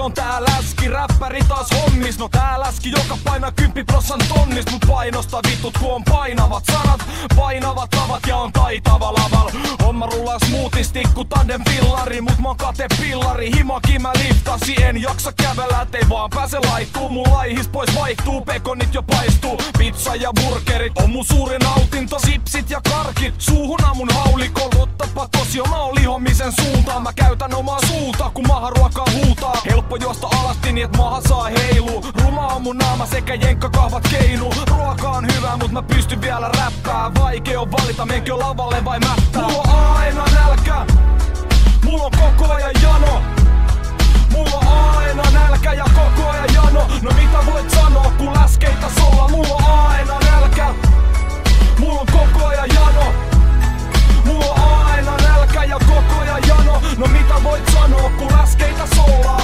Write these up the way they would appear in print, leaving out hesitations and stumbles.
on tää läski, räppäri taas hommis. No tää läski, joka painaa 10% tonnist. Mut painosta vitut kun on painavat sanat, painavat tavat ja on taitava laval. Homma rullaa smoothie-stikku tandem fillari, mut mä oon katepillari. Himakin mä liftasi, en jaksa kävellä, et ei vaan pääse laittuu. Mun laihis pois vaihtuu, pekonit jo paistuu. Pizza ja burgerit on mun suuri nautinto. Sipsit ja karkit, suuhun aamun haulikon. Ottapa tosio, mä oon lihomisen suuntaan. Mä käytän omaa suuta, kun maahan ruokaa huutaa. Helppo juosta alasti niin et maahan saa heiluu. Ruma on mun naama sekä jenkkakahvat keinuu. Ruoka on hyvä, mut mä pystyn vielä räppää. Vaikea on valita, menkö lavalle vai mättää. Mulla on aina nälkä, mulla on koko ajan jano. Mulla on aina nälkä ja koko ajan jano. No mitä voit sanoa, kun läskeitä solla? Mulla on aina nälkä, mulla on koko ajan jano. Mulla on aina nälkä ja koko ajan jano. No mitä voit sanoa, kun läskeitä sollaa?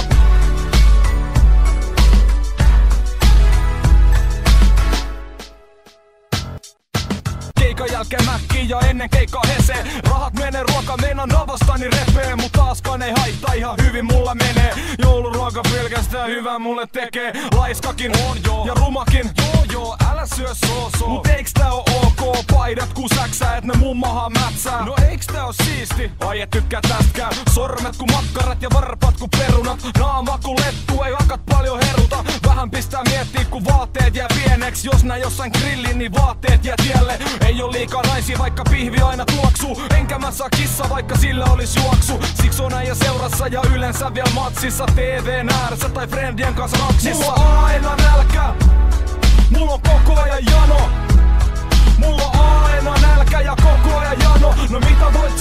Keikan jälkeen mäkkiin ja ennen keikkaa hesee. Rahat menee, ruoka meinaa navastani repee. Mut taaskaan ei haittaa, ihan hyvin mulla menee. Jouluruoka pelkästään hyvää mulle tekee. Laiskakin on joo ja rumakin joo, älä syö soosoo. Mut eiks tää oo ok? Paidat ku säksää, et ne mun mahaa mätsää. No eiks tää oo siisti? Ai et tykkää tästäkään. Sormet ku makkarat ja varpat ku perunat. Naama ku lettu, ei hakat paljon heruta. Vähän pistää miettii ku vaatteet jää pieneksi. Jos nää jossain grillin, niin vaatteet jää tielle. Ei oo liikaa naisia, vaikka pihvi aina tuoksuu. Enkä mä saa kissa, vaikka sillä olis juoksu. Siksi on äijä seurassa ja yleensä vielä matsissa. TV:n ääressä tai friendien kanssa raksissa. Mulla on aina nälkä, mulla on koko ajan jano. Mulla on aina nälkä ja koko ajan jano. No mitä voit